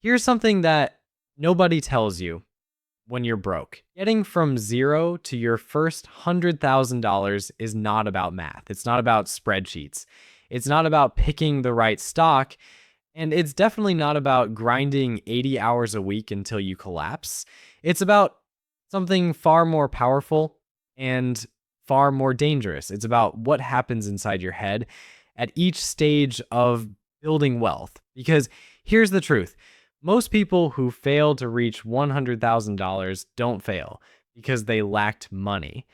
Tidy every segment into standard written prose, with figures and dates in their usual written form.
Here's something that nobody tells you when you're broke. Getting from zero to your first $100,000 is not about math. It's not about spreadsheets. It's not about picking the right stock. And it's definitely not about grinding 80 hours a week until you collapse. It's about something far more powerful and far more dangerous. It's about what happens inside your head at each stage of building wealth. Because here's the truth: most people who fail to reach $100,000 don't fail because they lacked money.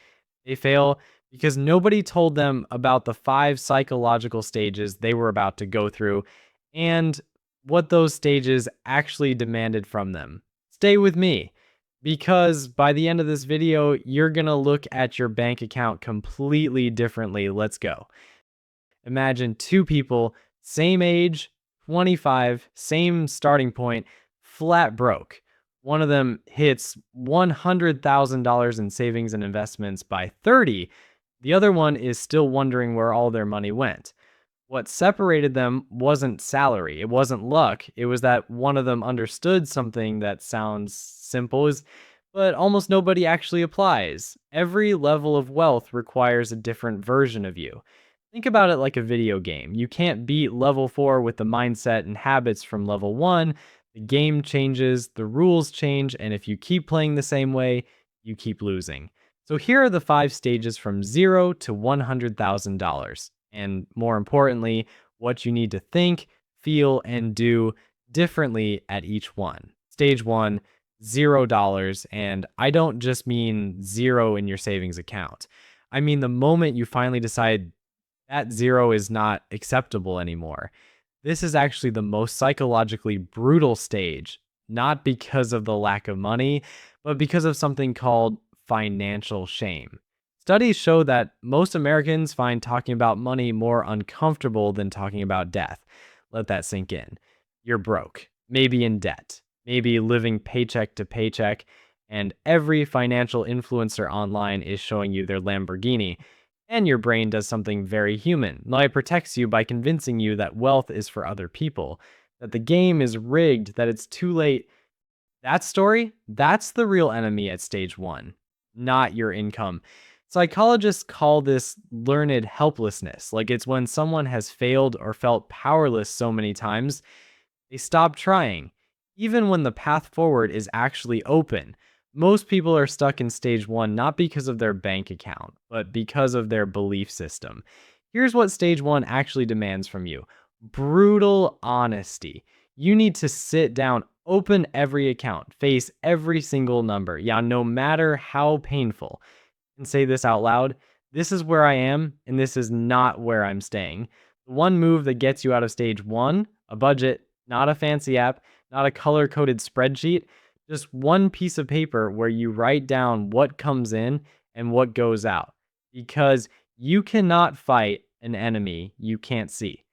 They fail because nobody told them about the 5 psychological stages they were about to go through and what those stages actually demanded from them. Stay with me, because by the end of this video, you're gonna look at your bank account completely differently. Let's go. Imagine two people, same age, 25, same starting point, flat broke. One of them hits $100,000 in savings and investments by 30. The other one is still wondering where all their money went. What separated them wasn't salary, it wasn't luck. It was that one of them understood something that sounds simple, but almost nobody actually applies. Every level of wealth requires a different version of you. Think about it like a video game. You can't beat level 4 with the mindset and habits from level 1. The game changes, the rules change, and if you keep playing the same way, you keep losing. So here are the 5 stages from 0 to $100,000. And more importantly, what you need to think, feel, and do differently at each one. Stage 1, $0. And I don't just mean zero in your savings account. I mean the moment you finally decide that zero is not acceptable anymore. This is actually the most psychologically brutal stage, not because of the lack of money, but because of something called financial shame. Studies show that most Americans find talking about money more uncomfortable than talking about death. Let that sink in. You're broke, maybe in debt, maybe living paycheck to paycheck, and every financial influencer online is showing you their Lamborghini. And your brain does something very human. It protects you by convincing you that wealth is for other people, that the game is rigged, that it's too late. That story, that's the real enemy at stage 1, not your income. Psychologists call this learned helplessness. It's when someone has failed or felt powerless so many times, they stop trying, even when the path forward is actually open. Most people are stuck in stage 1 not because of their bank account, but because of their belief system. Here's what stage 1 actually demands from you: brutal honesty. You need to sit down, open every account, face every single number, no matter how painful, and say this out loud: this is where I am, and this is not where I'm staying. The one move that gets you out of stage 1, a budget, not a fancy app, not a color-coded spreadsheet, just one piece of paper where you write down what comes in and what goes out. Because you cannot fight an enemy you can't see.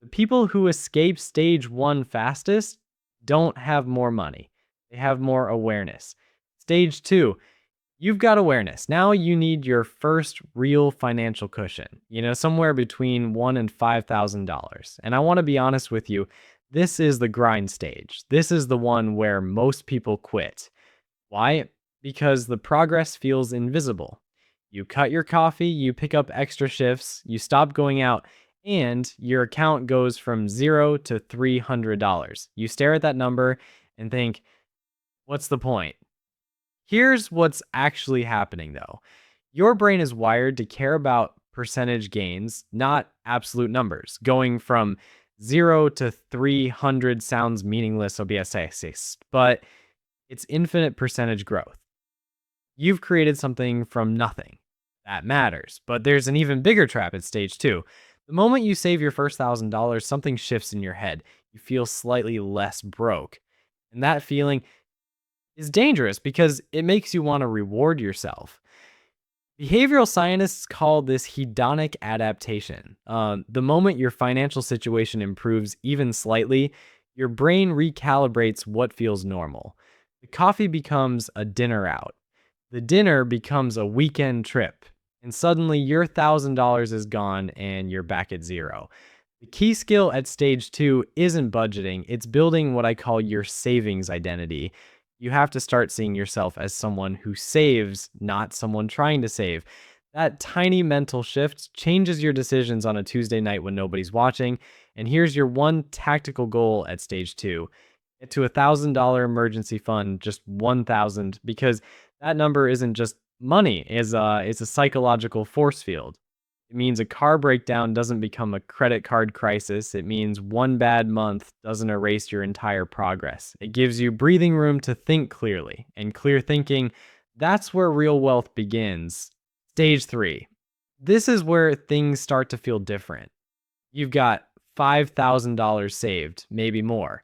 The people who escape stage 1 fastest don't have more money. They have more awareness. Stage 2, you've got awareness. Now you need your first real financial cushion, somewhere between $1,000 and $5,000. And I want to be honest with you, this is the grind stage. This is the one where most people quit. Why? Because the progress feels invisible. You cut your coffee, you pick up extra shifts, you stop going out, and your account goes from 0 to $300. You stare at that number and think, what's the point? Here's what's actually happening though. Your brain is wired to care about percentage gains, not absolute numbers. Going from 0 to 300 sounds meaningless, OBSS, but it's infinite percentage growth. You've created something from nothing. That matters, but there's an even bigger trap at stage 2. The moment you save your first $1,000, something shifts in your head. You feel slightly less broke. And that feeling is dangerous because it makes you want to reward yourself. Behavioral scientists call this hedonic adaptation. The moment your financial situation improves even slightly, your brain recalibrates what feels normal. The coffee becomes a dinner out. The dinner becomes a weekend trip. And suddenly your $1,000 is gone and you're back at 0. The key skill at stage two isn't budgeting, it's building what I call your savings identity. You have to start seeing yourself as someone who saves, not someone trying to save. That tiny mental shift changes your decisions on a Tuesday night when nobody's watching. And here's your one tactical goal at stage two: get to $1,000 emergency fund, just 1,000, because that number isn't just money, it's a psychological force field. It means a car breakdown doesn't become a credit card crisis. It means one bad month doesn't erase your entire progress. It gives you breathing room to think clearly, and clear thinking, that's where real wealth begins. Stage three. This is where things start to feel different. You've got $5,000 saved, maybe more.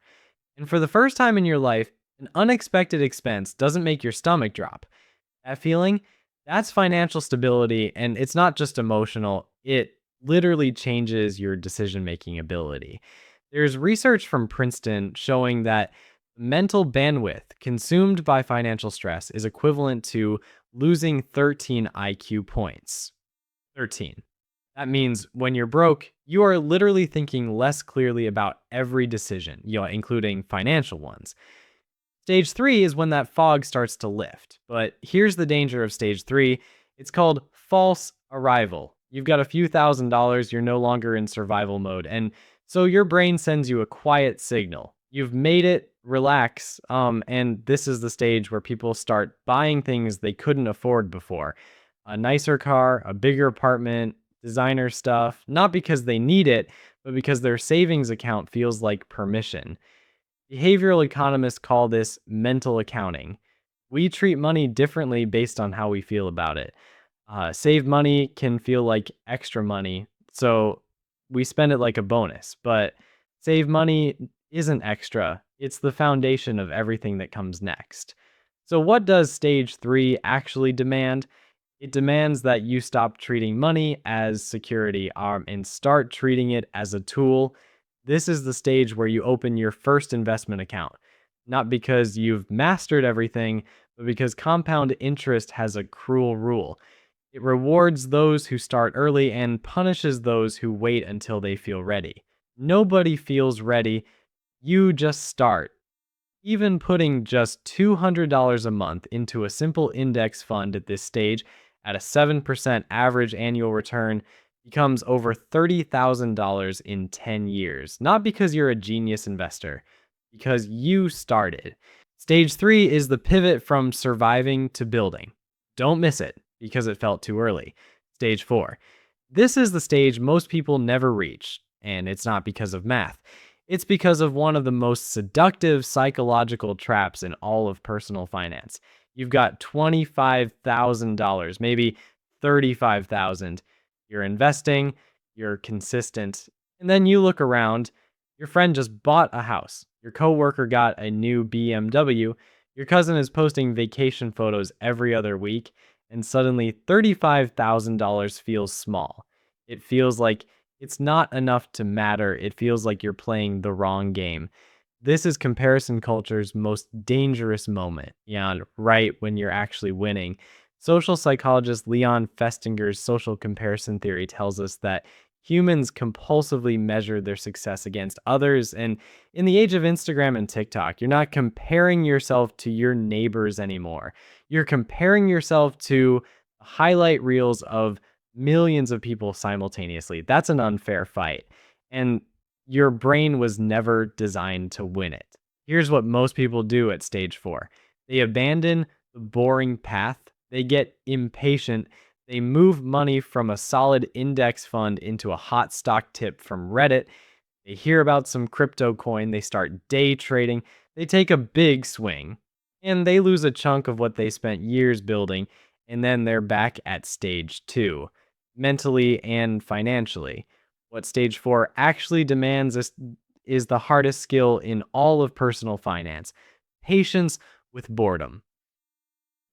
And for the first time in your life, an unexpected expense doesn't make your stomach drop. That feeling, that's financial stability, and it's not just emotional, it literally changes your decision making ability. There's research from Princeton showing that mental bandwidth consumed by financial stress is equivalent to losing 13 IQ points. 13. That means when you're broke, you are literally thinking less clearly about every decision, including financial ones. Stage three is when that fog starts to lift. But here's the danger of stage three: it's called false arrival. You've got a few $1,000s, you're no longer in survival mode. And so your brain sends you a quiet signal. You've made it, relax. And this is the stage where people start buying things they couldn't afford before: a nicer car, a bigger apartment, designer stuff, not because they need it, but because their savings account feels like permission. Behavioral economists call this mental accounting. We treat money differently based on how we feel about it. Save money can feel like extra money, so we spend it like a bonus. But save money isn't extra, it's the foundation of everything that comes next. So, what does stage three actually demand? It demands that you stop treating money as security, and start treating it as a tool. This is the stage where you open your first investment account, not because you've mastered everything, but because compound interest has a cruel rule. It rewards those who start early and punishes those who wait until they feel ready. Nobody feels ready, you just start. Even putting just $200 a month into a simple index fund at this stage, at a 7% average annual return, becomes over $30,000 in 10 years. Not because you're a genius investor, because you started. Stage three is the pivot from surviving to building. Don't miss it because it felt too early. Stage four. This is the stage most people never reach, and it's not because of math. It's because of one of the most seductive psychological traps in all of personal finance. You've got $25,000, maybe $35,000. You're investing, you're consistent, and then you look around. Your friend just bought a house. Your coworker got a new BMW. Your cousin is posting vacation photos every other week, and suddenly $35,000 feels small. It feels like it's not enough to matter. It feels like you're playing the wrong game. This is comparison culture's most dangerous moment. Yeah, right when you're actually winning. Social psychologist Leon Festinger's social comparison theory tells us that humans compulsively measure their success against others. And in the age of Instagram and TikTok, you're not comparing yourself to your neighbors anymore. You're comparing yourself to highlight reels of millions of people simultaneously. That's an unfair fight. And your brain was never designed to win it. Here's what most people do at stage four: they abandon the boring path, they get impatient, they move money from a solid index fund into a hot stock tip from Reddit. They hear about some crypto coin, they start day trading, they take a big swing, and they lose a chunk of what they spent years building, and then they're back at stage two, mentally and financially. What stage four actually demands is the hardest skill in all of personal finance: patience with boredom.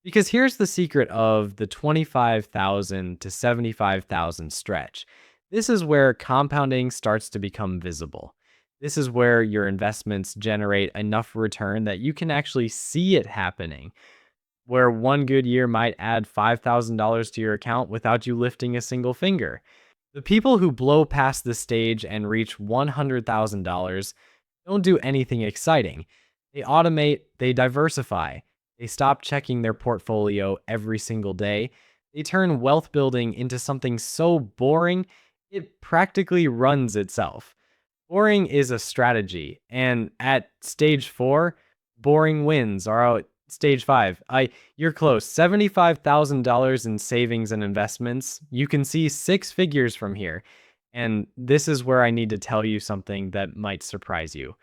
Because here's the secret of the 25,000 to 75,000 stretch. This is where compounding starts to become visible. This is where your investments generate enough return that you can actually see it happening. Where one good year might add $5,000 to your account without you lifting a single finger. The people who blow past this stage and reach $100,000 don't do anything exciting. They automate, they diversify, they stop checking their portfolio every single day. They turn wealth building into something so boring, it practically runs itself. Boring is a strategy, and at stage 4, boring wins. Or stage 5, you're close. $75,000 in savings and investments. You can see 6 figures from here. And this is where I need to tell you something that might surprise you.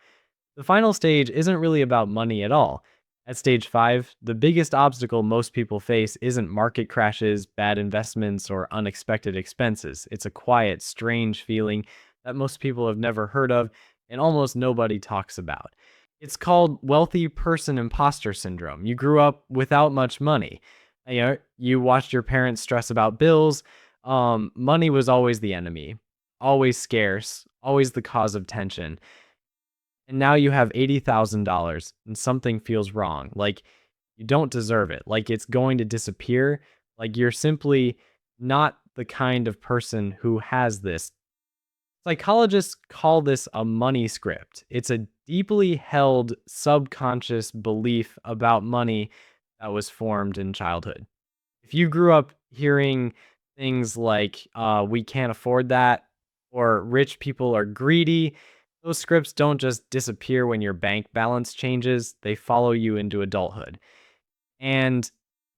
The final stage isn't really about money at all. At stage 5, the biggest obstacle most people face isn't market crashes, bad investments, or unexpected expenses. It's a quiet, strange feeling that most people have never heard of and almost nobody talks about. It's called wealthy person imposter syndrome. You grew up without much money. You watched your parents stress about bills. Money was always the enemy, always scarce, always the cause of tension. And now you have $80,000 and something feels wrong. Like you don't deserve it. Like it's going to disappear. Like you're simply not the kind of person who has this. Psychologists call this a money script. It's a deeply held subconscious belief about money that was formed in childhood. If you grew up hearing things like, we can't afford that, or rich people are greedy, those scripts don't just disappear when your bank balance changes, they follow you into adulthood. And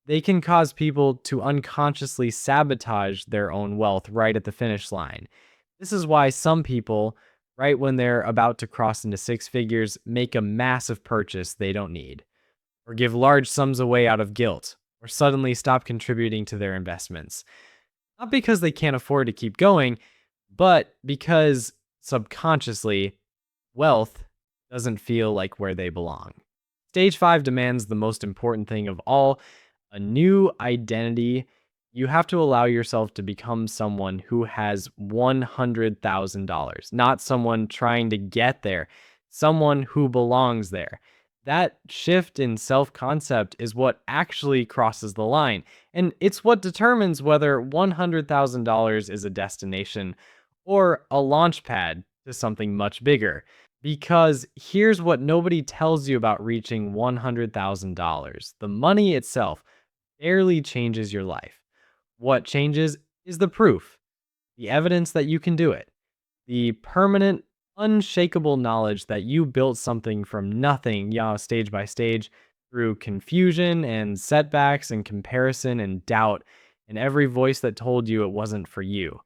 they can cause people to unconsciously sabotage their own wealth right at the finish line. This is why some people, right when they're about to cross into 6 figures, make a massive purchase they don't need, or give large sums away out of guilt, or suddenly stop contributing to their investments. Not because they can't afford to keep going, but because subconsciously, wealth doesn't feel like where they belong. Stage 5 demands the most important thing of all, a new identity. You have to allow yourself to become someone who has $100,000, not someone trying to get there, someone who belongs there. That shift in self concept is what actually crosses the line, and it's what determines whether $100,000 is a destination or a launch pad to something much bigger. Because here's what nobody tells you about reaching $100,000: the money itself barely changes your life. What changes is the proof, the evidence that you can do it, the permanent, unshakable knowledge that you built something from nothing, stage by stage, through confusion and setbacks and comparison and doubt, and every voice that told you it wasn't for you.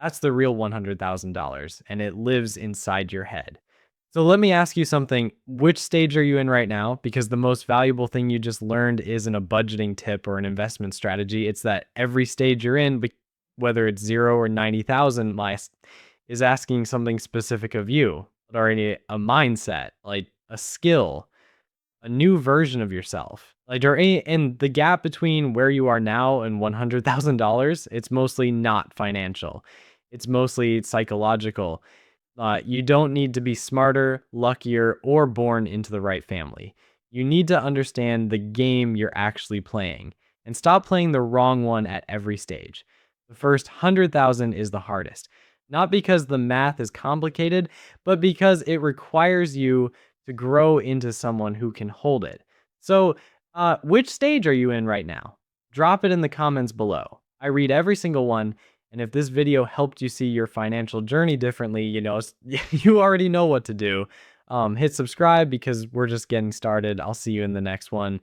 That's the real $100,000, and it lives inside your head. So let me ask you something. Which stage are you in right now? Because the most valuable thing you just learned isn't a budgeting tip or an investment strategy. It's that every stage you're in, whether it's 0 or 90,000, is asking something specific of you, already a mindset, like a skill, a new version of yourself. And the gap between where you are now and $100,000, it's mostly not financial. It's mostly psychological. You don't need to be smarter, luckier, or born into the right family. You need to understand the game you're actually playing and stop playing the wrong one at every stage. The first 100,000 is the hardest, not because the math is complicated, but because it requires you to grow into someone who can hold it. So, which stage are you in right now? Drop it in the comments below. I read every single one. And if this video helped you see your financial journey differently, you already know what to do. Hit subscribe because we're just getting started. I'll see you in the next one.